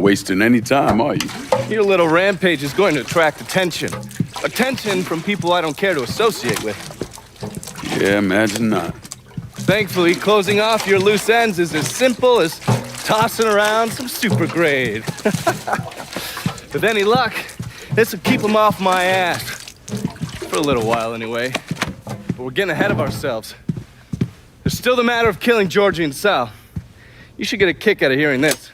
not wasting any time, are you? Your little rampage is going to attract attention. Attention from people I don't care to associate with. Yeah, imagine not. Thankfully, closing off your loose ends is as simple as tossing around some super grade. With any luck, this will keep them off my ass. For a little while, anyway. But we're getting ahead of ourselves. There's still the matter of killing Georgie and Sal. You should get a kick out of hearing this.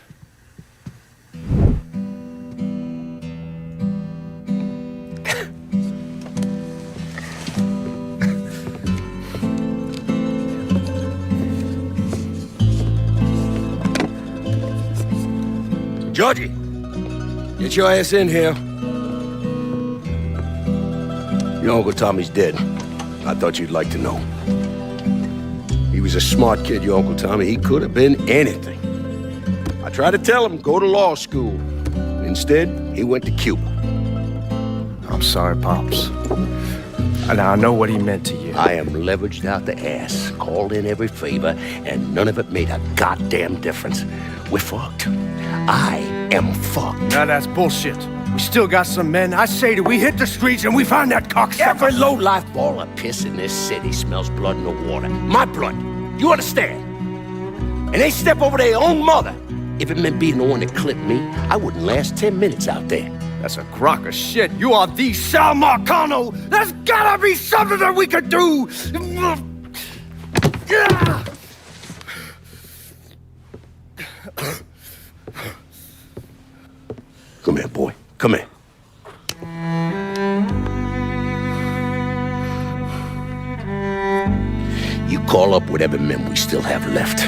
Georgie, get your ass in here. Your Uncle Tommy's dead. I thought you'd like to know. He was a smart kid, your Uncle Tommy. He could have been anything. I tried to tell him, go to law school. Instead, he went to Cuba. I'm sorry, Pops. Now, I know what he meant to you. I am leveraged out the ass, called in every favor, and none of it made a goddamn difference. We're fucked. I am fucked. Now that's bullshit. We still got some men. I say that we hit the streets and we find that cocksucker. Every lowlife ball of piss in this city smells blood in the water. My blood. You understand? And they step over their own mother. If it meant being the one that clipped me, I wouldn't last 10 minutes out there. That's a crock of shit. You are the Sэл Markano. There's gotta be something that we could do. Come here, boy. Come here. You call up whatever men we still have left.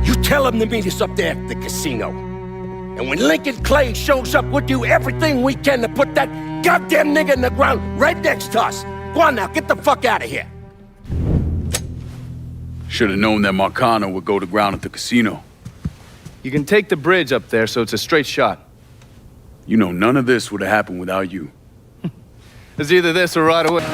You tell them to meet us up there at the casino. And when Lyncoln Clay shows up, we'll do everything we can to put that goddamn nigga in the ground right next to us. Go on now, get the fuck out of here. Should have known that Marcano would go to ground at the casino. You can take the bridge up there, so it's a straight shot. You know, none of this would have happened without you. It's either this or right away.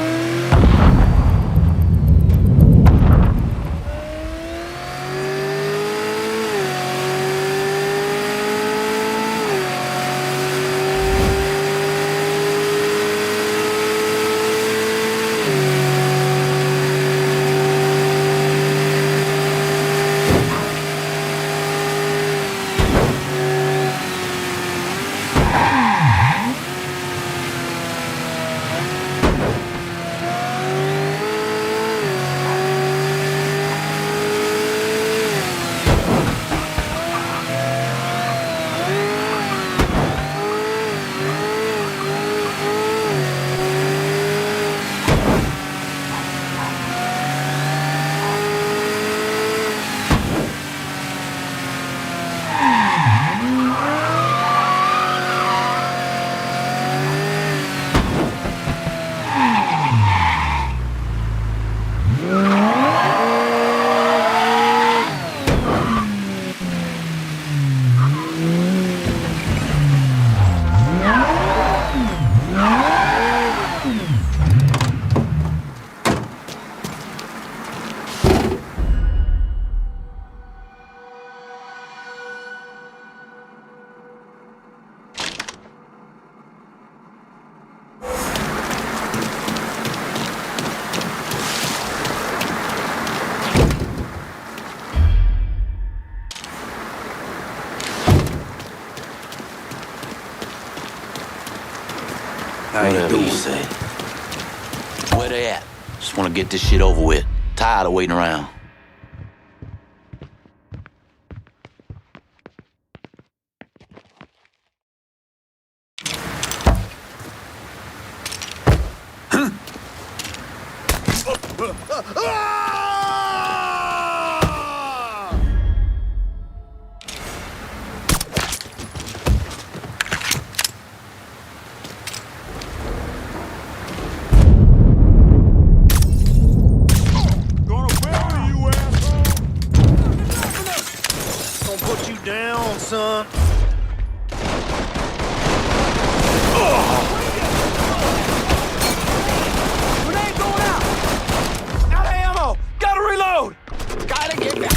Whatever you say. Where they at? Just want to get this shit over with. Tired of waiting around. Son. Grenade going out! Out of ammo! Gotta reload! Gotta get back!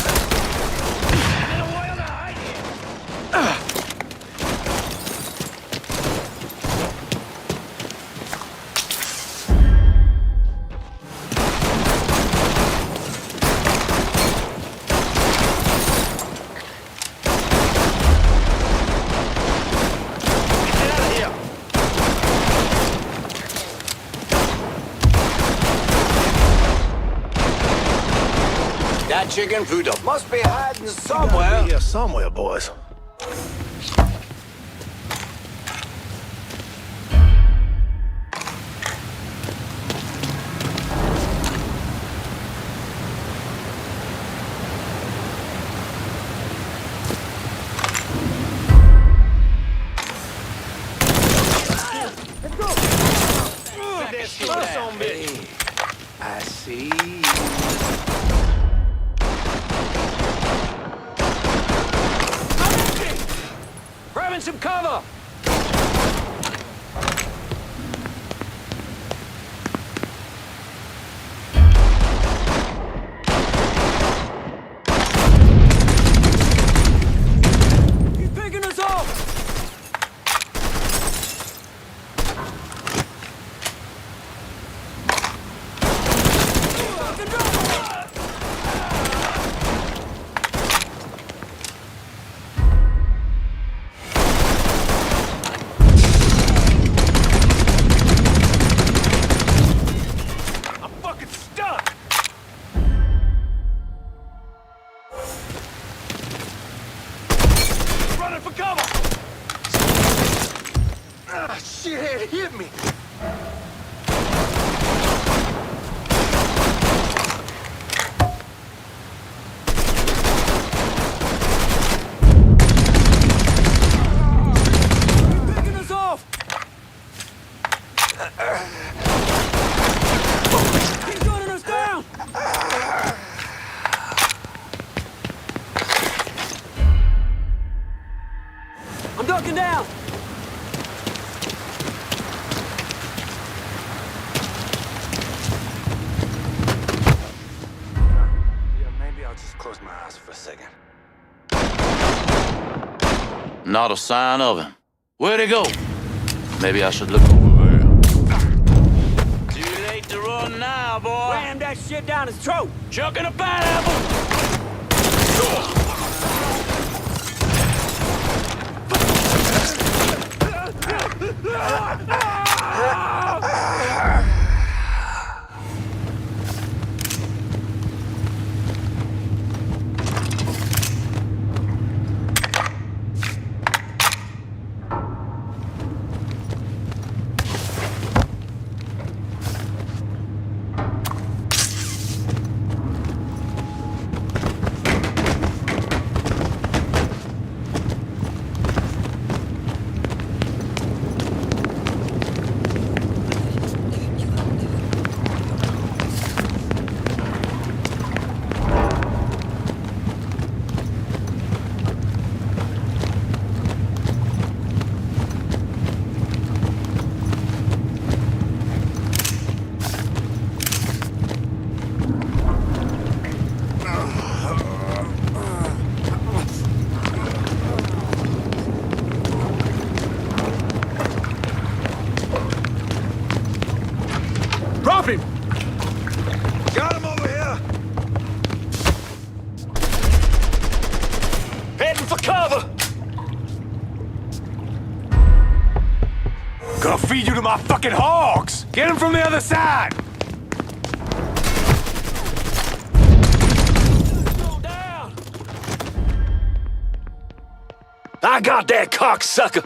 chicken food must be hiding somewhere. Here somewhere, boys. I see. Grabbing some cover. He's picking us off. Not a sign of him. Where'd he go? Maybe I should look over there. Too late to run now, boy. Ram that shit down his throat. Chucking a pineapple. Got him over here! Heading for cover! Gonna feed you to my fucking hogs! Get him from the other side! Go down! I got that cocksucker!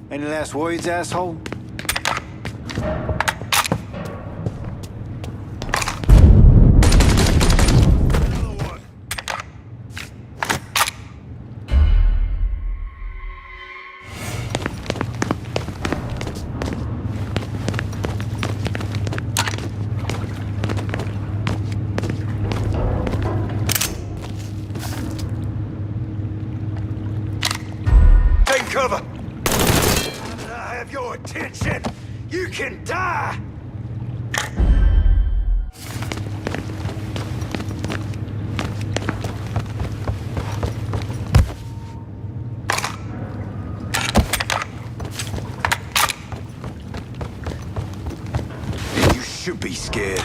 Any last words, asshole? Take cover! I have your attention! You can die! You should be scared.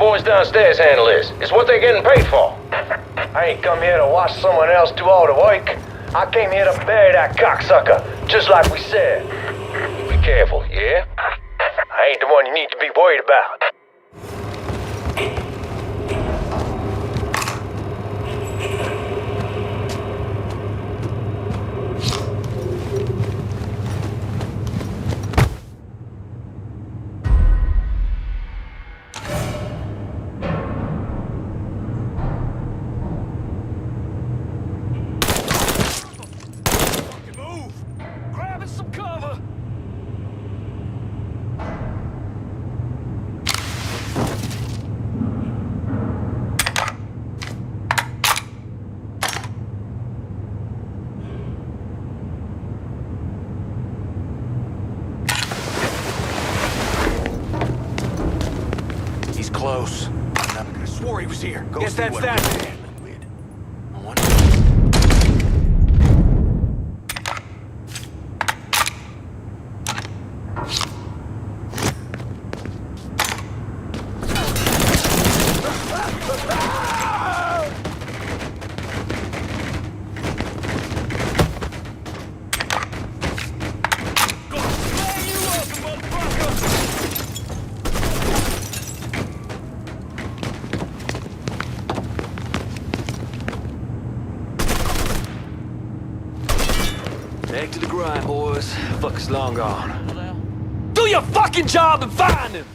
boys downstairs handle this. It's what they're getting paid for. I ain't come here to watch someone else do all the work. I came here to bury that cocksucker, just like we said. Be careful, yeah? I ain't the one you need to be worried about. Close. I swore he was here. Go Guess see that's what that. Liquid. I wonder. Back to the grind, boys. Fucker's long gone. Do your fucking job and find him!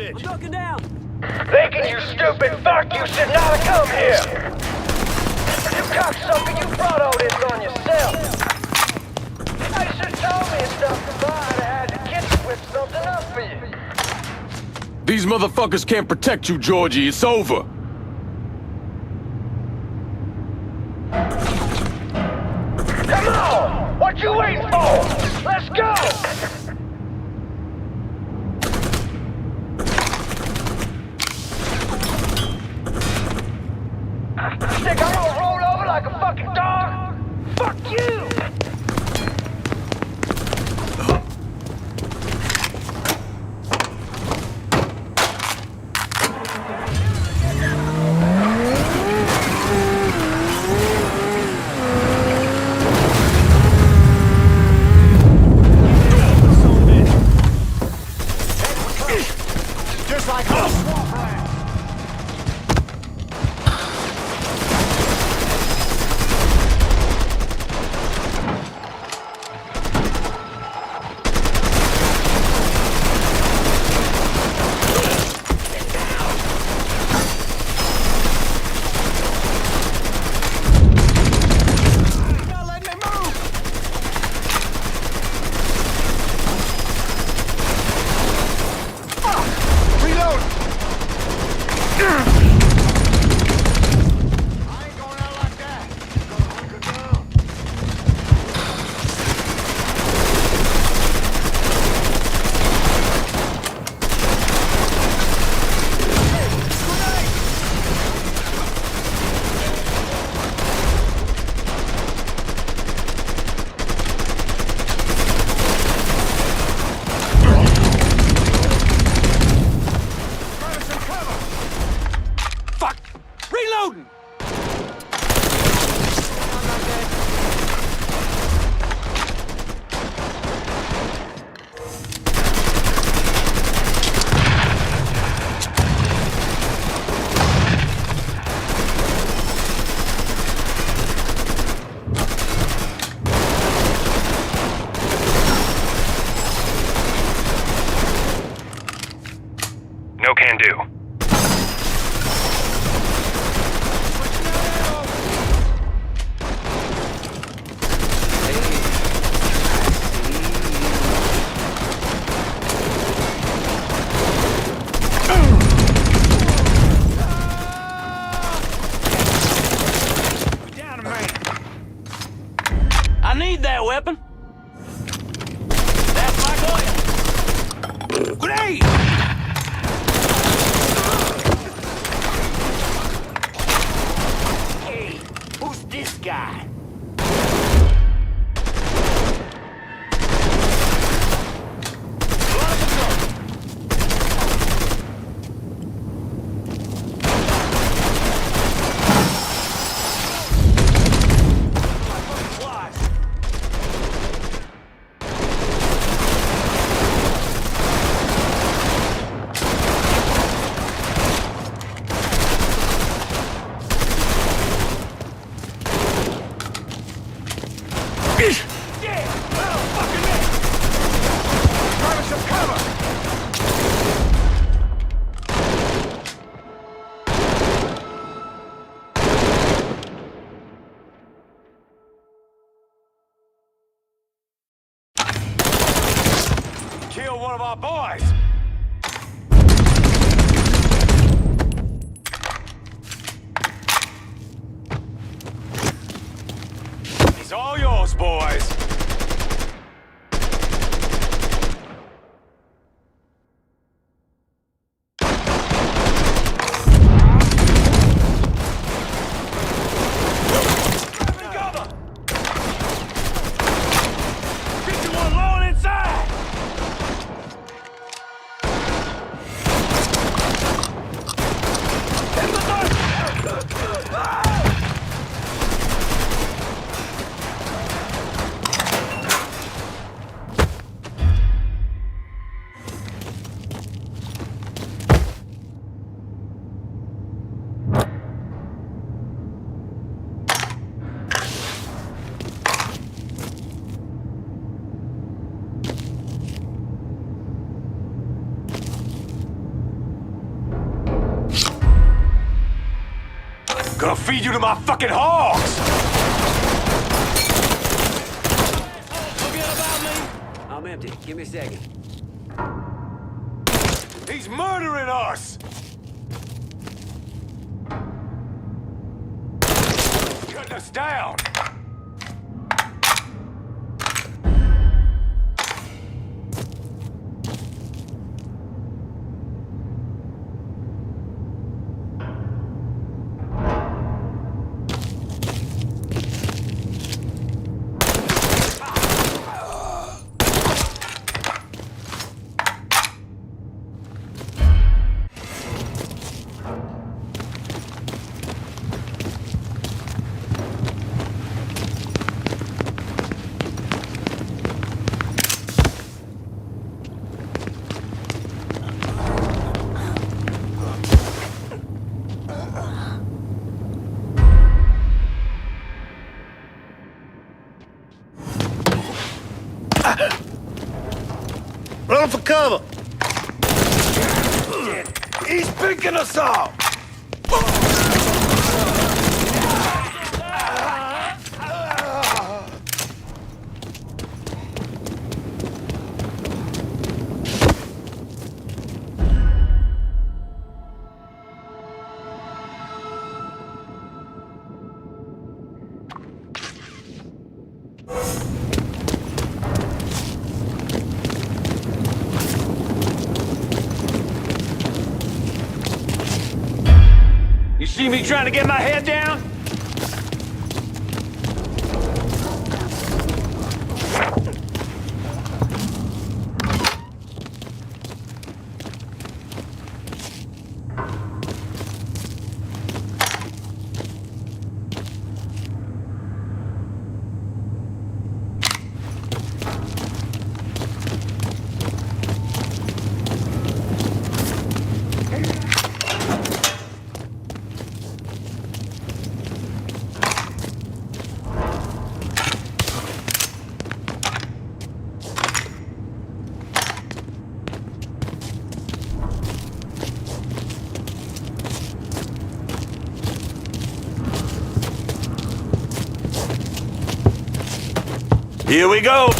I'm ducking down! Thinking you stupid fuck, you should not have come here! You cocksucker, you brought all this on yourself! You should have told me and stuff to buy. I had the kitchen whip something up for you. These motherfuckers can't protect you, Georgie. It's over. Come on! What you waiting for? Let's go! Think I'm gonna roll over like a fucking dog? Fuck you! Just like us. my boys! It's all yours, boys! Gonna feed you to my fucking hogs! Forget about me! I'm empty. Give me a second. He's murdering us! Cutting us down! Run for cover! He's picking us off! You see me trying to get my head down? Here we go!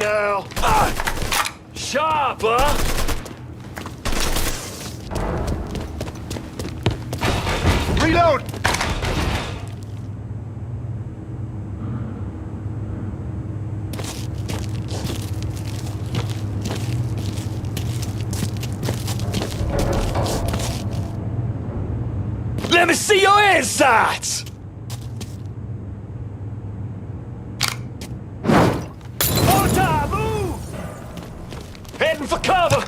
Now. Sharp, huh? Reload! Let me see your insides! On time, move! Heading for cover!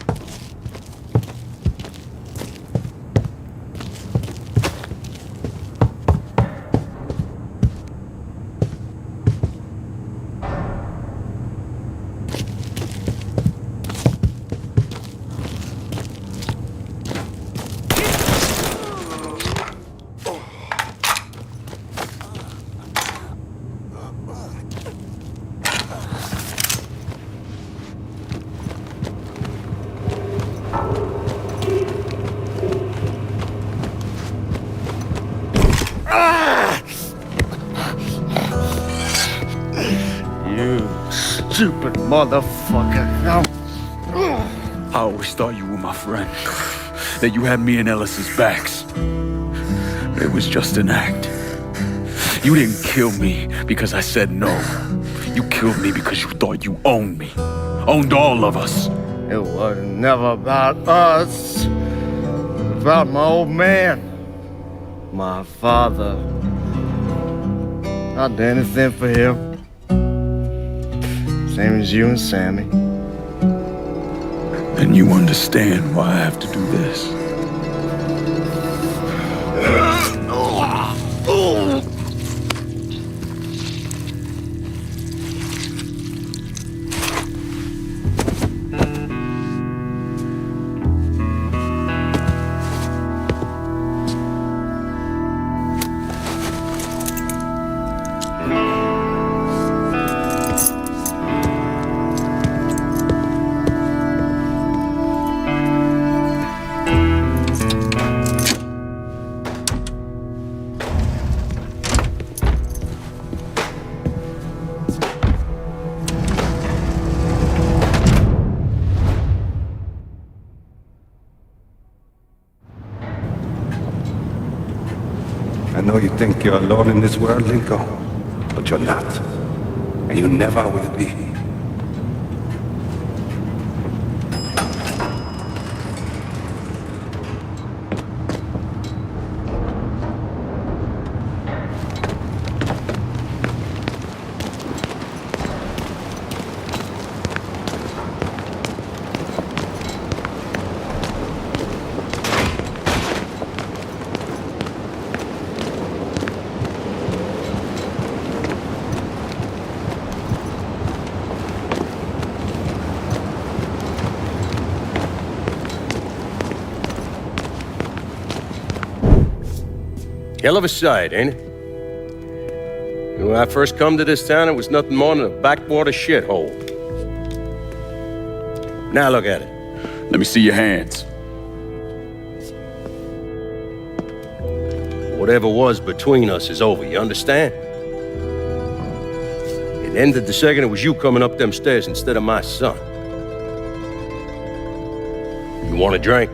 stupid motherfucker. I always thought you were my friend. That you had me and Ellis's backs. It was just an act. You didn't kill me because I said no. You killed me because you thought you owned me. Owned all of us. It was never about us. It was about my old man. My father. I'd do anything for him. Same as you and Sammy. And you understand why I have to do this. I know you think you're alone in this world, Lincoln, but you're not. And you never will be. Hell of a sight, ain't it? When I first come to this town, it was nothing more than a backwater shithole. Now look at it. Let me see your hands. Whatever was between us is over, you understand? It ended the second it was you coming up them stairs instead of my son. You want a drink?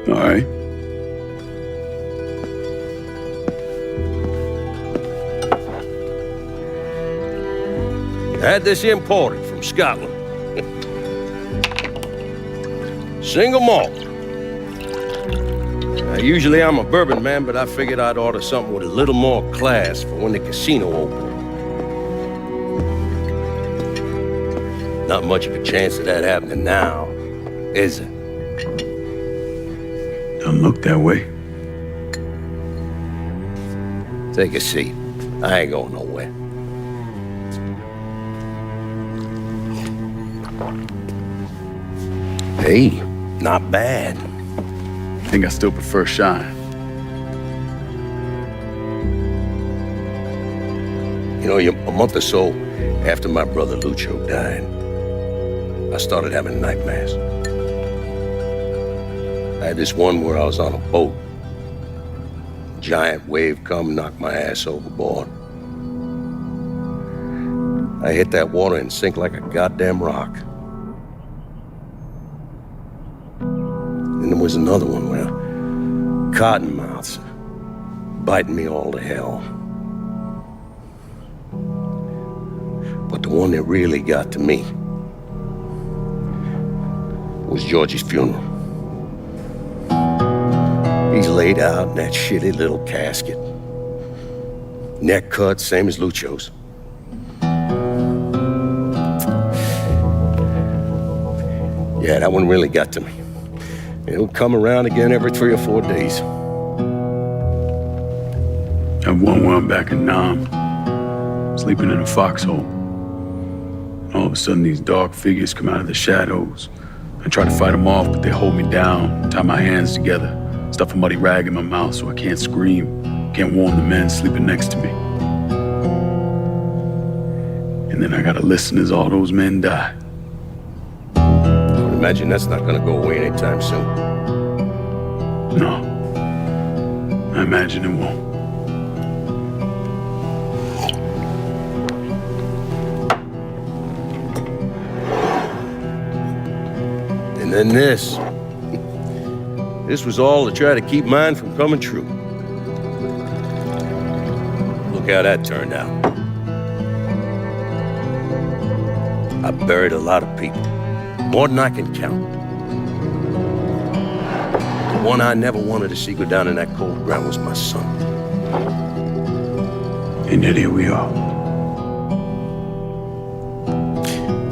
All right. I had this imported from Scotland. Single malt. Usually I'm a bourbon man, but I figured I'd order something with a little more class for when the casino opened. Not much of a chance of that happening now, is it? Don't look that way. Take a seat. I ain't going nowhere. Hey, not bad. I think I still prefer Shine. You know, a month or so after my brother Lucio died, I started having nightmares. I had this one where I was on a boat. A giant wave come, knocked my ass overboard. I hit that water and sink like a goddamn rock. And there was another one where cottonmouths biting me all to hell. But the one that really got to me was Georgie's funeral. He's laid out in that shitty little casket. Neck cut, same as Lucio's. Yeah, that one really got to me. It'll come around again every 3 or 4 days. I have one where I'm back in Nam, sleeping in a foxhole. All of a sudden, these dark figures come out of the shadows. I try to fight them off, but they hold me down, tie my hands together, stuff a muddy rag in my mouth so I can't scream, can't warn the men sleeping next to me. And then I gotta listen as all those men die. I would imagine that's not gonna go away anytime soon. No. I imagine it won't. And then this. This was all to try to keep mine from coming true. Look how that turned out. I buried a lot of people. More than I can count. The one I never wanted to see go down in that cold ground was my son. And yet here we are.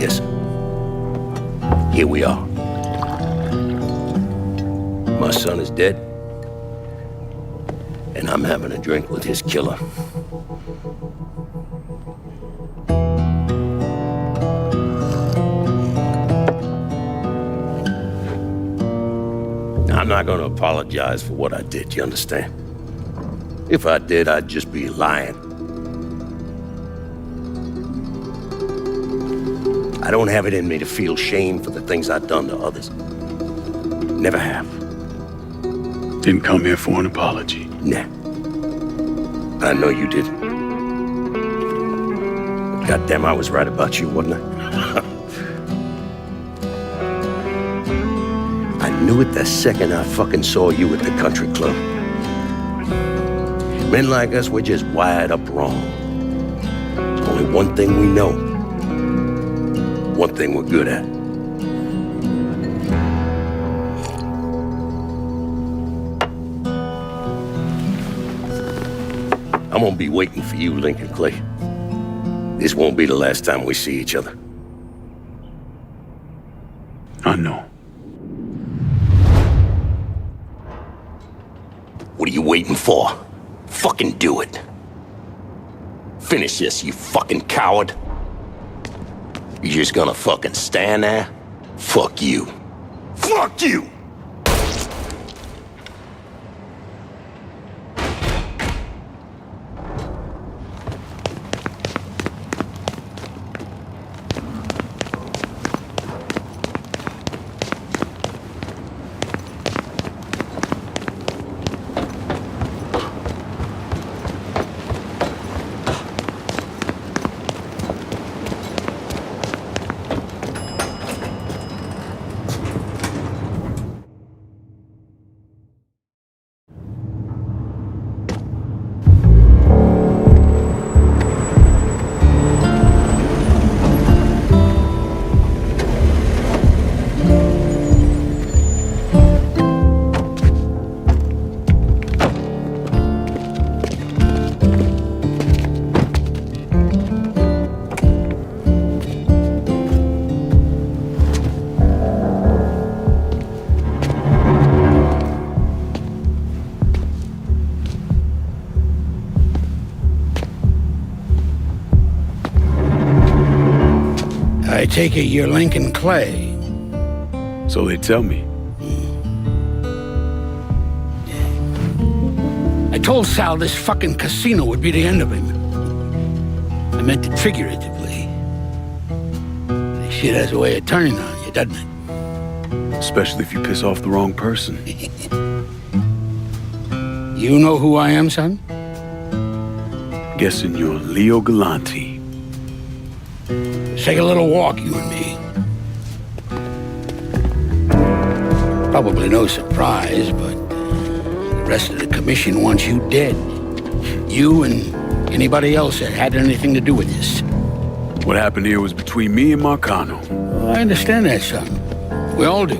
Yes, sir. Here we are. My son is dead, and I'm having a drink with his killer. I'm not going to apologize for what I did, you understand? If I did, I'd just be lying. I don't have it in me to feel shame for the things I've done to others. Never have. Didn't come here for an apology. Nah. I know you didn't. Goddamn, I was right about you, wasn't I? I knew it the second I fucking saw you at the country club. Men like us, we're just wired up wrong. There's only one thing we know. One thing we're good at. I'm gonna be waiting for you, Lyncoln Clay. This won't be the last time we see each other. I know. What are you waiting for? Fucking do it. Finish this, you fucking coward. You just gonna fucking stand there? Fuck you. Fuck you! I take it you're Lyncoln Clay. So they tell me. I told Sal this fucking casino would be the end of him. I meant it figuratively. This shit has a way of turning on you, doesn't it? Especially if you piss off the wrong person. You know who I am, son? Guessing you're Leo Galante. Let's take a little walk, you and me. Probably no surprise, but the rest of the commission wants you dead. You and anybody else that had anything to do with this. What happened here was between me and Markano. Well, I understand that, son. We all do.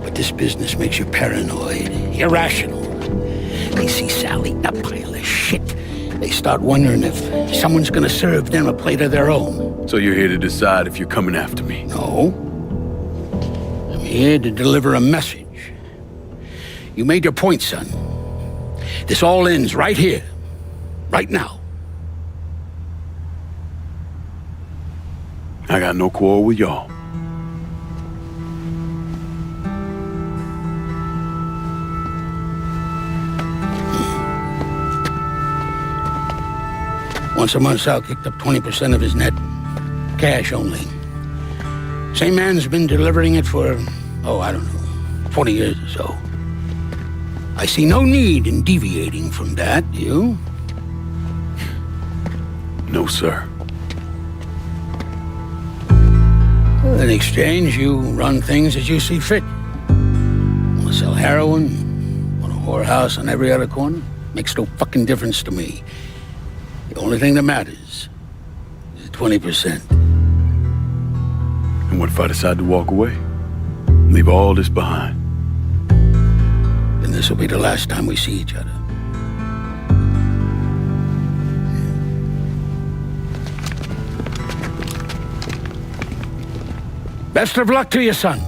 But this business makes you paranoid, irrational. They see Sal eating a pile of shit. They start wondering if someone's gonna serve them a plate of their own. So you're here to decide if you're coming after me? No. I'm here to deliver a message. You made your point, son. This all ends right here, right now. I got no quarrel with y'all. Once a month, Sal kicked up 20% of his net. Cash only. Same man's been delivering it for, I don't know, 20 years or so. I see no need in deviating from that, you? No, sir. Well, in exchange, you run things as you see fit. Want to sell heroin? Want a whorehouse on every other corner? Makes no fucking difference to me. The only thing that matters is 20%. And what if I decide to walk away? Leave all this behind? Then this will be the last time we see each other. Best of luck to you, son.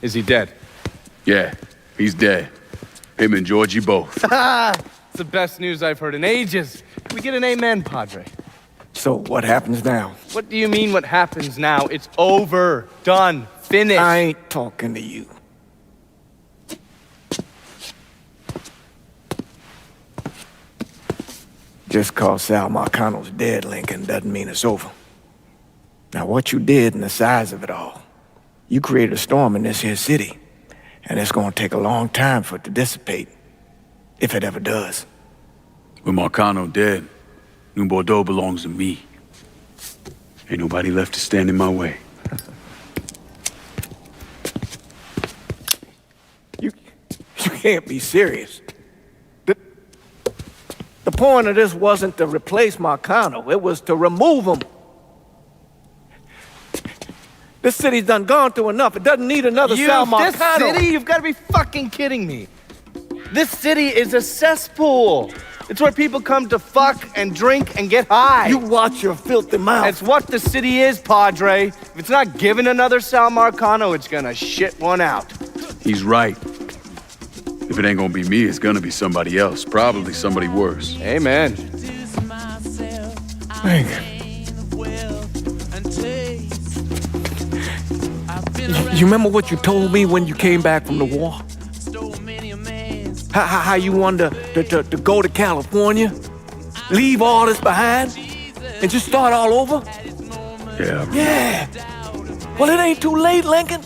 Is he dead? Yeah, he's dead. Him and Georgie both. It's the best news I've heard in ages. Can we get an amen, Padre? So what happens now? What do you mean what happens now? It's over. Done. Finished. I ain't talking to you. Just cause Sal Markano's dead, Lincoln, doesn't mean it's over. Now, what you did and the size of it all, you created a storm in this here city, and it's gonna take a long time for it to dissipate, if it ever does. With Markano dead, New-Bordeaux belongs to me. Ain't nobody left to stand in my way. You can't be serious. The point of this wasn't to replace Markano, it was to remove him. This city's done gone through enough. It doesn't need another Sal Markano. This city? You've got to be fucking kidding me. This city is a cesspool. It's where people come to fuck and drink and get high. You watch your filthy mouth. It's what the city is, Padre. If it's not giving another Sal Marcano, it's gonna shit one out. He's right. If it ain't gonna be me, it's gonna be somebody else. Probably somebody worse. Amen. Lincoln. You remember what you told me when you came back from the war? How you wanted to go to California? Leave all this behind? And just start all over? Yeah. Yeah. Well, it ain't too late, Lincoln.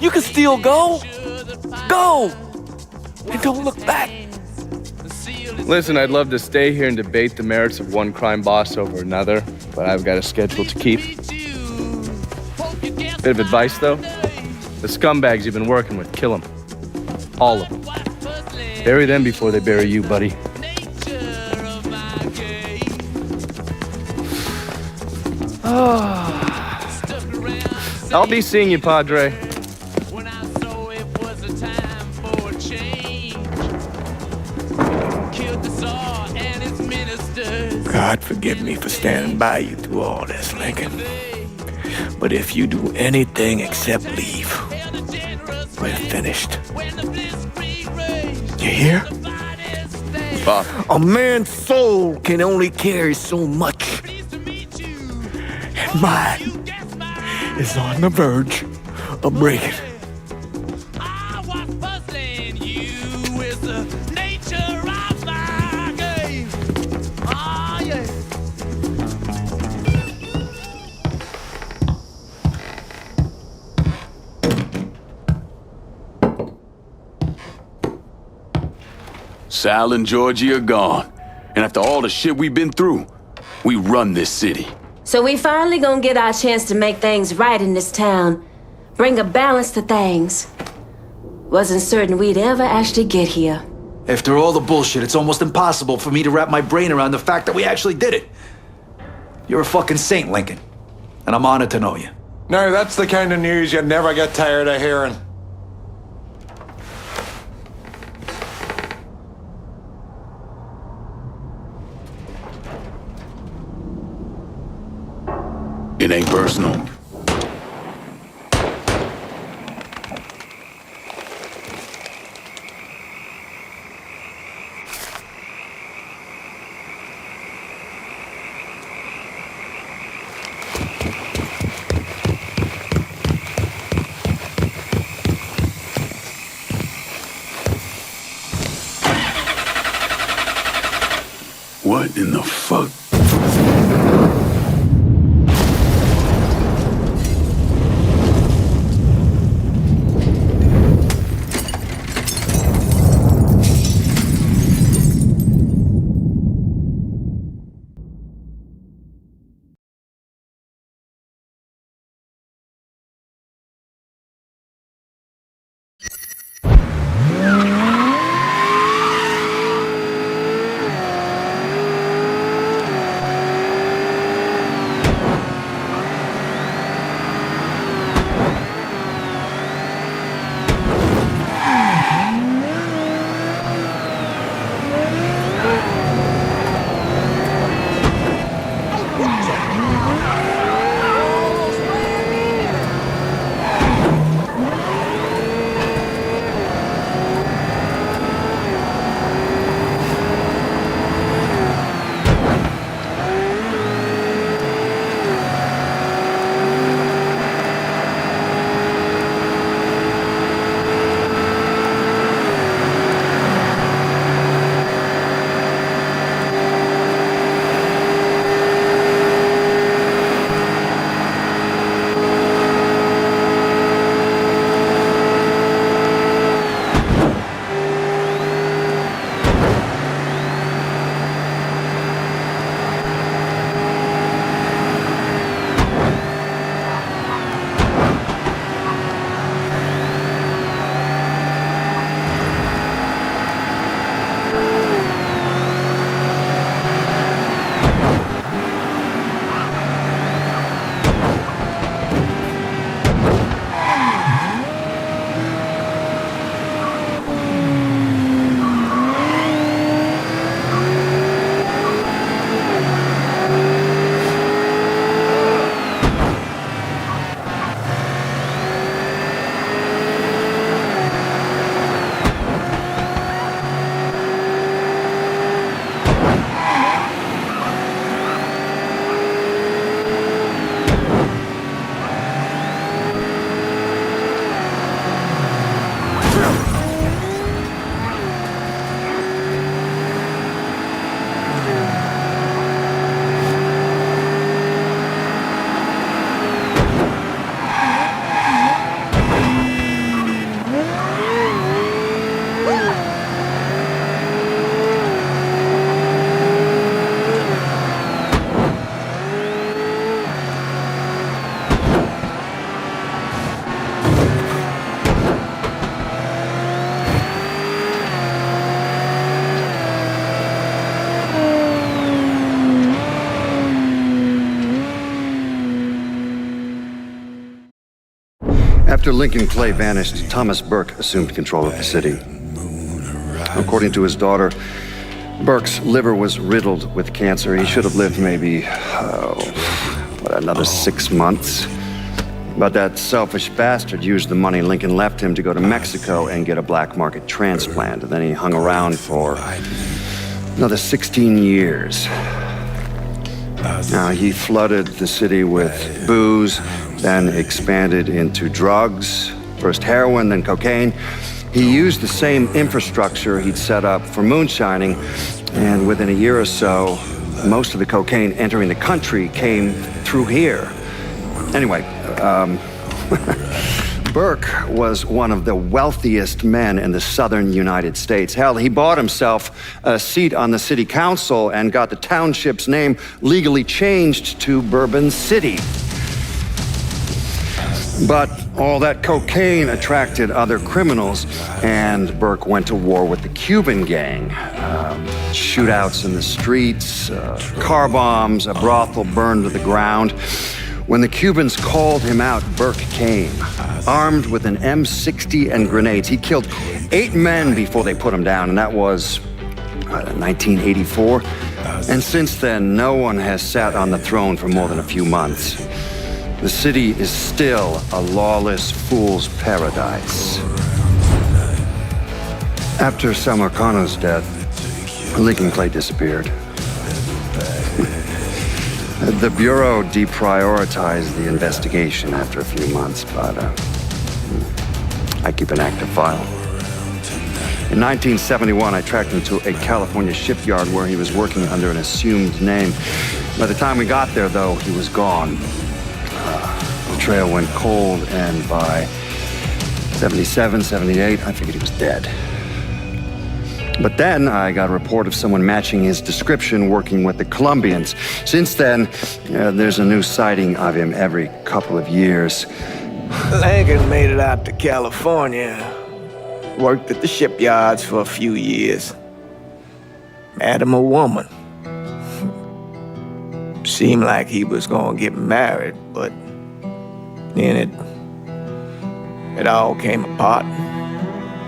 You can still go. Go. And don't look back. Listen, I'd love to stay here and debate the merits of one crime boss over another, but I've got a schedule to keep. Bit of advice, though. The scumbags you've been working with, kill them. All of them. Bury them before they bury you, buddy. I'll be seeing you, Padre. God forgive me for standing by you through all this, Lincoln. But if you do anything except leave, we're finished. You hear? Bob. A man's soul can only carry so much. And mine is on the verge of breaking. Sal and Georgie are gone. And after all the shit we've been through, we run this city. So we finally gonna get our chance to make things right in this town. Bring a balance to things. Wasn't certain we'd ever actually get here. After all the bullshit, it's almost impossible for me to wrap my brain around the fact that we actually did it. You're a fucking saint, Lincoln. And I'm honored to know you. Now, that's the kind of news you never get tired of hearing. It ain't personal. What in the fuck? After Lincoln Clay vanished, Thomas Burke assumed control of the city. According to his daughter, Burke's liver was riddled with cancer. He should have lived maybe, another 6 months. But that selfish bastard used the money Lincoln left him to go to Mexico and get a black market transplant. And then he hung around for another 16 years. Now, he flooded the city with booze, then expanded into drugs, first heroin, then cocaine. He used the same infrastructure he'd set up for moonshining, and within a year or so, most of the cocaine entering the country came through here. Anyway, Burke was one of the wealthiest men in the southern United States. Hell, he bought himself a seat on the city council and got the township's name legally changed to Bourbon City. But all that cocaine attracted other criminals, and Burke went to war with the Cuban gang. Shootouts in the streets, car bombs, a brothel burned to the ground. When the Cubans called him out, Burke came, armed with an M60 and grenades. He killed 8 men before they put him down, and that was 1984. And since then, no one has sat on the throne for more than a few months. The city is still a lawless fool's paradise. After Sэл Markano's death, Lincoln Clay disappeared. The Bureau deprioritized the investigation after a few months, but I keep an active file. In 1971, I tracked him to a California shipyard where he was working under an assumed name. By the time we got there, though, he was gone. The trail went cold, and by 77, 78, I figured he was dead. But then I got a report of someone matching his description working with the Colombians. Since then, there's a new sighting of him every couple of years. Lincoln made it out to California. Worked at the shipyards for a few years. Met him a woman. Seemed like he was gonna get married, but then it all came apart.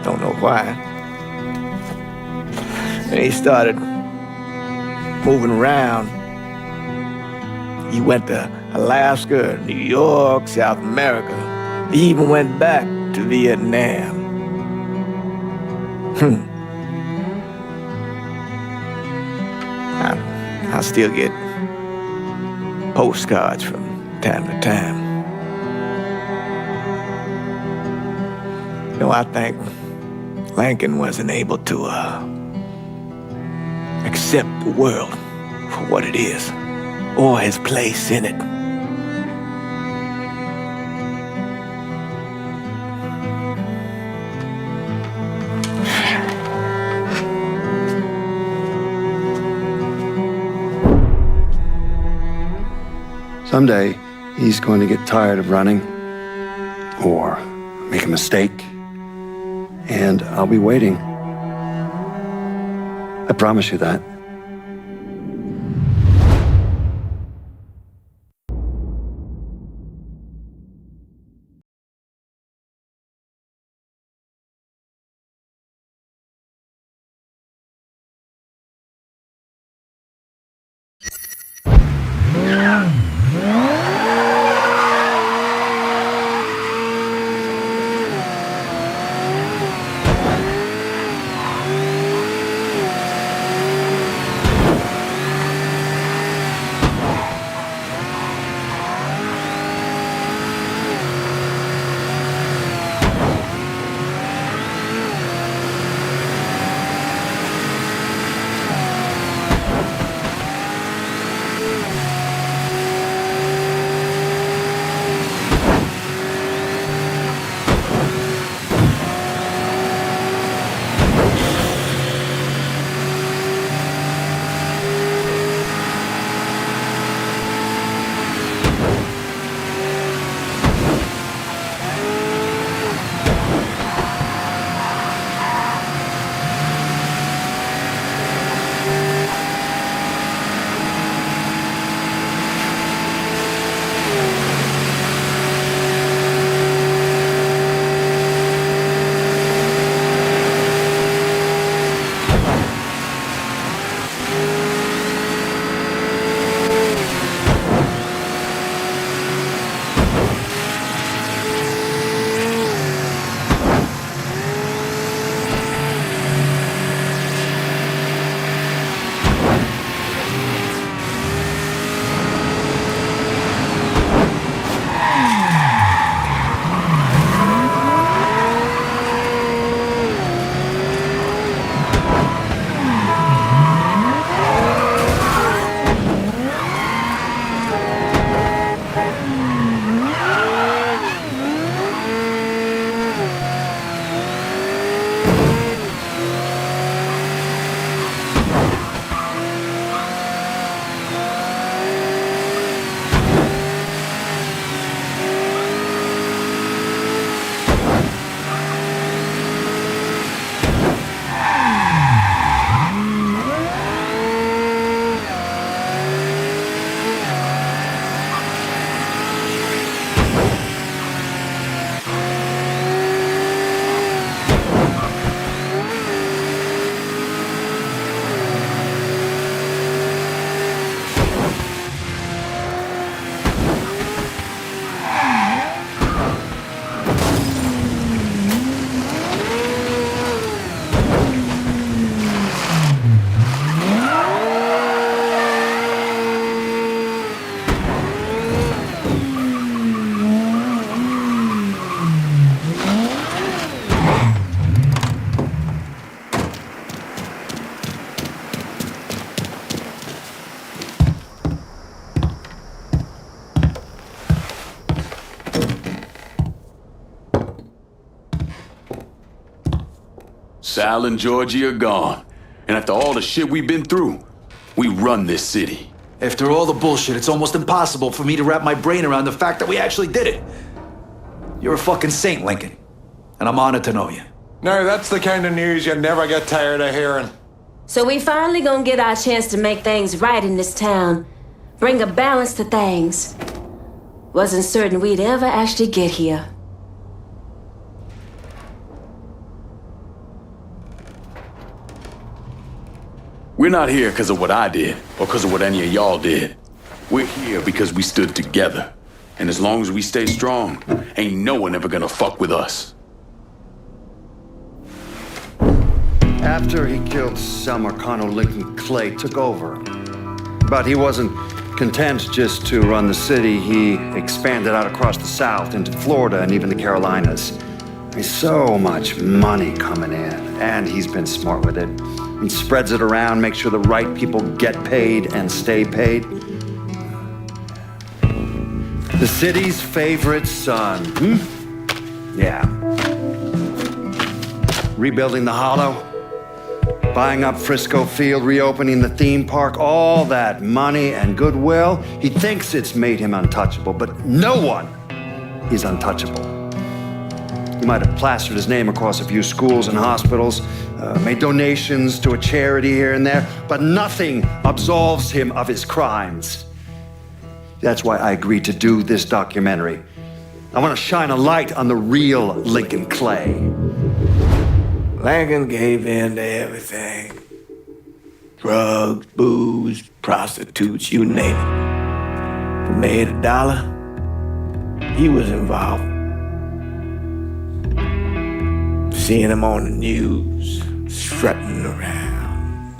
Don't know why. And he started moving around. He went to Alaska, New York, South America. He even went back to Vietnam. I still get postcards from time to time. You know, I think Lincoln wasn't able to accept the world for what it is, or his place in it. Someday, he's going to get tired of running, or make a mistake, and I'll be waiting. I promise you that. Sal and Georgie are gone. And after all the shit we've been through, we run this city. After all the bullshit, it's almost impossible for me to wrap my brain around the fact that we actually did it. You're a fucking saint, Lincoln. And I'm honored to know you. Now, that's the kind of news you never get tired of hearing. So we finally gonna get our chance to make things right in this town. Bring a balance to things. Wasn't certain we'd ever actually get here. We're not here because of what I did, or because of what any of y'all did. We're here because we stood together. And as long as we stay strong, ain't no one ever gonna fuck with us. After he killed Sэл Markano, Lyncoln Clay took over. But he wasn't content just to run the city. He expanded out across the South into Florida and even the Carolinas. There's so much money coming in, and he's been smart with it. He spreads it around, makes sure the right people get paid and stay paid. The city's favorite son, Yeah. Rebuilding the Hollow, buying up Frisco Field, reopening the theme park, all that money and goodwill. He thinks it's made him untouchable, but no one is untouchable. He might have plastered his name across a few schools and hospitals, made donations to a charity here and there, but nothing absolves him of his crimes. That's why I agreed to do this documentary. I want to shine a light on the real Lyncoln Clay. Lincoln gave in to everything. Drugs, booze, prostitutes, you name it. If he made $1, he was involved. Seeing him on the news, strutting around.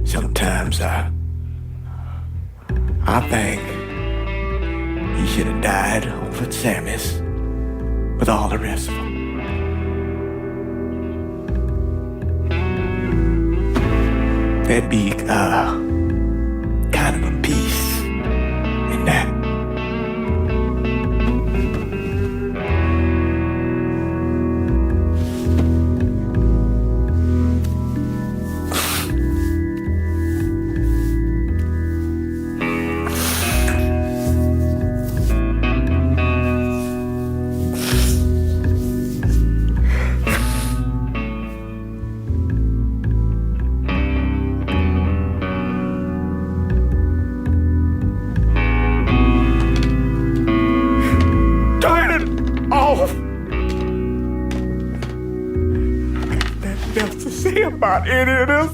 Sometimes I think he should have died over at Sammy's with all the rest of them. There'd be kind of a peace in that. About any of this?